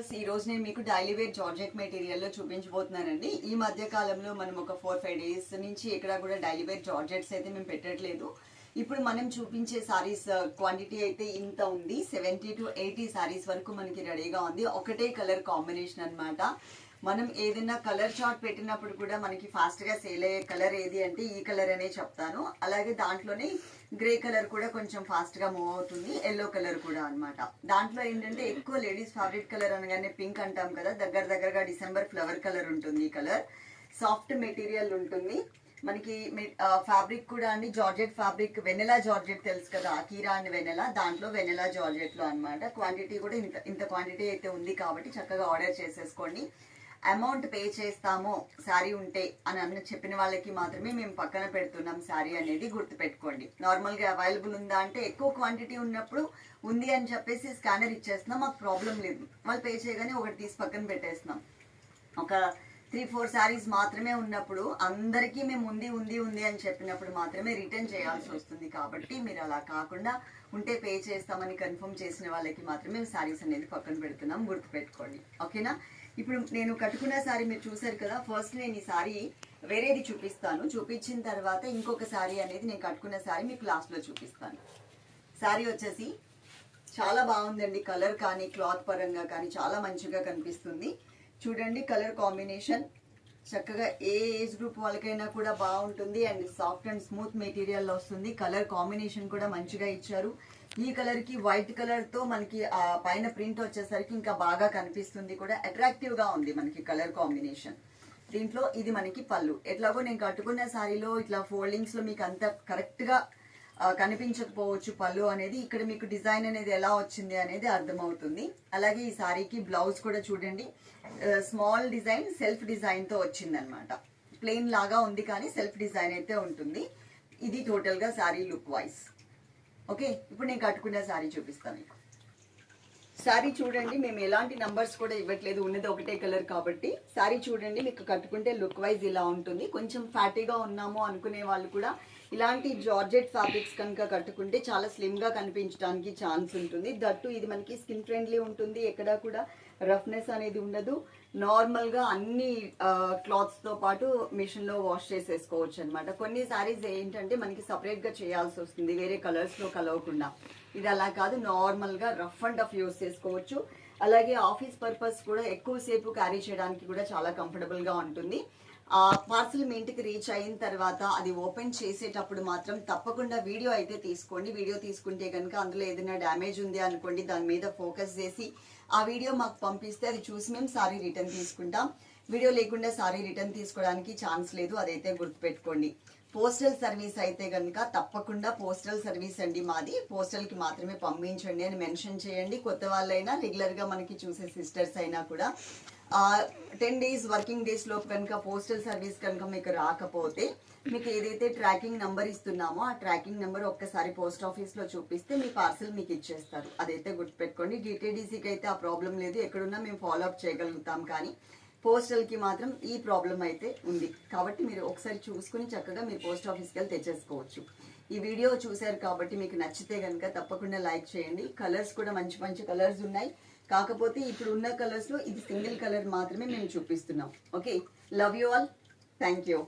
Viewers, ఈ రోజు నేను మీకు డైలీ వేర్ జార్జెట్ మెటీరియల్ లో చూపించబోతున్నానండి. ఈ మధ్య కాలంలో మనం ఒక 4-5 డేస్ నుంచి ఎక్కడ కూడా డైలీ వేర్ జార్జెట్స్ అయితే మేము పెట్టట్లేదు. ఇప్పుడు మనం చూపించే సారీస్ క్వాంటిటీ అయితే ఇంత ఉంది. 70 to 80 సారీస్ వరకు మనకి రెడీగా ఉంది. ఒకటే కలర్ కాంబినేషన్ అన్నమాట. మనం ఏదైనా కలర్ చార్ట్ పెట్టినప్పుడు కూడా మనకి ఫాస్ట్ గా సేల్ అయ్యే కలర్ ఏది అంటే ఈ కలర్ అనే చెప్తాను. అలాగే దాంట్లోనే గ్రే కలర్ కూడా కొంచెం ఫాస్ట్ గా మూవ్ అవుతుంది. ఎల్లో కలర్ కూడా అన్నమాట. దాంట్లో ఏంటంటే ఎక్కువ లేడీస్ ఫేవరెట్ కలర్ అనగానే పింక్ అంటాం కదా, దగ్గరగా డిసెంబర్ ఫ్లవర్ కలర్ ఉంటుంది. ఈ కలర్ సాఫ్ట్ మెటీరియల్ ఉంటుంది. మనకి ఫ్యాబ్రిక్ కూడా అండి జార్జెట్ ఫ్యాబ్రిక్, వెనెలా జార్జెట్ తెలుసు కదా, అకీరా అండ్ వెనెలా, దాంట్లో వెనెలా జార్జెట్ లో అన్నమాట. క్వాంటిటీ కూడా ఇంత క్వాంటిటీ అయితే ఉంది కాబట్టి చక్కగా ఆర్డర్ చేసేసుకోండి. అమౌంట్ పే చేస్తాము శారీ ఉంటే అని చెప్పిన వాళ్ళకి మాత్రమే మేము పక్కన పెడుతున్నాం శారీ అనేది గుర్తుపెట్టుకోండి. నార్మల్గా అవైలబుల్ ఉందా అంటే ఎక్కువ క్వాంటిటీ ఉన్నప్పుడు ఉంది అని చెప్పేసి స్కానర్ ఇచ్చేస్తున్నాం, మాకు ప్రాబ్లం లేదు. వాళ్ళు పే చేయగానే ఒకటి తీసి పక్కన పెట్టేస్తున్నాం. ఒక 3-4 శారీస్ మాత్రమే ఉన్నప్పుడు అందరికీ మేము ఉంది అని చెప్పినప్పుడు మాత్రమే రిటర్న్ చేయాల్సి వస్తుంది. కాబట్టి మీరు అలా కాకుండా ఉంటే పే చేస్తామని కన్ఫర్మ్ చేసిన వాళ్ళకి మాత్రమే శారీస్ అనేది పక్కన పెడుతున్నాం, గుర్తుపెట్టుకోండి. ఓకేనా? ఇప్పుడు నేను కట్టుకున్న శారీ మీరు చూసారు కదా. ఫస్ట్ నేను ఈ శారీ వేరేది చూపిస్తాను. చూపించిన తర్వాత ఇంకొక శారీ అనేది నేను కట్టుకున్న శారీ మీకు లాస్ట్లో చూపిస్తాను. శారీ వచ్చేసి చాలా బాగుందండి. కలర్ కానీ క్లాత్ పరంగా కానీ చాలా మంచిగా కనిపిస్తుంది. చూడండి కలర్ కాంబినేషన్ చక్కగా ఏ ఏజ్ గ్రూప్ వాళ్ళకైనా కూడా బాగుంటుంది. And soft and smooth material వస్తుంది. కలర్ కాంబినేషన్ కూడా మంచిగా ఇచ్చారు. ఈ కలర్ కి వైట్ కలర్ తో మనకి ఆ పైన ప్రింట్ వచ్చేసరికి ఇంకా బాగా కనిపిస్తుంది కూడా, అట్రాక్టివ్ గా ఉంది మనకి కలర్ కాంబినేషన్. దీంట్లో ఇది మనకి పళ్ళు. ఎట్లాగో నేను కట్టుకున్న శారీలో ఇట్లా ఫోల్డింగ్స్ లో మీకు అంత కరెక్ట్ గా కనిపించకపోవచ్చు పళ్ళు అనేది. ఇక్కడ మీకు డిజైన్ అనేది ఎలా వచ్చింది అనేది అర్థమవుతుంది. అలాగే ఈ శారీకి బ్లౌజ్ కూడా చూడండి, స్మాల్ డిజైన్ సెల్ఫ్ డిజైన్ తో వచ్చింది అనమాట. ప్లెయిన్ లాగా ఉంది కానీ సెల్ఫ్ డిజైన్ అయితే ఉంటుంది. ఇది టోటల్ గా శారీ లుక్ వైజ్. ఓకే, ఇప్పుడు నేను కట్టుకున్న శారీ చూపిస్తాను మీకు. శారీ చూడండి, మేము ఎలాంటి నంబర్స్ కూడా ఇవ్వట్లేదు, ఉన్నది ఒకటే కలర్ కాబట్టి. శారీ చూడండి, మీకు కట్టుకుంటే లుక్ వైజ్ ఇలా ఉంటుంది. కొంచెం ఫ్యాటీగా ఉన్నాము అనుకునే వాళ్ళు కూడా ఇలాంటి జార్జెట్ ఫ్యాబ్రిక్స్ కనుక కట్టుకుంటే చాలా స్లిమ్గా కనిపించడానికి ఛాన్స్ ఉంటుంది. దట్టు ఇది మనకి స్కిన్ ఫ్రెండ్లీ ఉంటుంది. ఎక్కడా కూడా రఫ్నెస్ అనేది ఉండదు. నార్మల్గా అన్ని క్లాత్స్తో పాటు మిషన్లో వాష్ చేసేసుకోవచ్చు అనమాట. కొన్ని శారీస్ ఏంటంటే మనకి సపరేట్గా చేయాల్సి వస్తుంది వేరే కలర్స్లో కలవకుండా. ఇది అలా కాదు, నార్మల్గా రఫ్ అండ్ టఫ్ యూస్ చేసుకోవచ్చు. అలాగే ఆఫీస్ పర్పస్ కూడా ఎక్కువసేపు క్యారీ చేయడానికి కూడా చాలా కంఫర్టబుల్గా ఉంటుంది. పార్సల్ మీ ఇంటికి రీచ్ అయిన తర్వాత అది ఓపెన్ చేసేటప్పుడు మాత్రం తప్పకుండా వీడియో అయితే తీసుకోండి. వీడియో తీసుకుంటే కనుక అందులో ఏదైనా డ్యామేజ్ ఉంది అనుకోండి, దాని మీద ఫోకస్ చేసి ఆ వీడియో మాకు పంపిస్తే అది చూసి మేము సారీ రిటర్న్ తీసుకుంటాం. వీడియో లేకుండా సారీ రిటర్న్ తీసుకోవడానికి ఛాన్స్ లేదు, అదైతే గుర్తుపెట్టుకోండి. పోస్టల్ సర్వీస్ అయితే కనుక తప్పకుండా పోస్టల్ సర్వీస్ అండి మాది, పోస్టల్కి మాత్రమే పంపించండి అని మెన్షన్ చేయండి. కొత్త వాళ్ళైనా రెగ్యులర్గా మనకి చూసే సిస్టర్స్ అయినా కూడా 10 days వర్కింగ్ డేస్ లోపు కనుక పోస్టల్ సర్వీస్ కనుక మీకు రాకపోతే మీకు ఏదైతే ట్రాకింగ్ నెంబర్ ఇస్తున్నామో ఆ ట్రాకింగ్ నెంబర్ ఒక్కసారి పోస్ట్ ఆఫీస్లో చూపిస్తే మీ పార్సల్ మీకు ఇచ్చేస్తారు. అదైతే గుర్తుపెట్టుకోండి. డిటిడిసికి అయితే ఆ ప్రాబ్లం లేదు, ఎక్కడున్నా మేము ఫాలో అప్ చేయగలుగుతాం. కానీ పోస్టల్కి మాత్రం ఈ ప్రాబ్లం అయితే ఉంది. కాబట్టి మీరు ఒకసారి చూసుకుని చక్కగా మీరు పోస్ట్ ఆఫీస్కి వెళ్ళి తెచ్చేసుకోవచ్చు. ఈ వీడియో చూశారు కాబట్టి మీకు నచ్చితే కనుక తప్పకుండా లైక్ చేయండి. కలర్స్ కూడా మంచి మంచి కలర్స్ ఉన్నాయి. కాకపోతే ఇప్పుడు ఉన్న కలర్స్లో ఇది సింగిల్ కలర్ మాత్రమే మేము చూపిస్తున్నాం. Okay, love you all, thank you.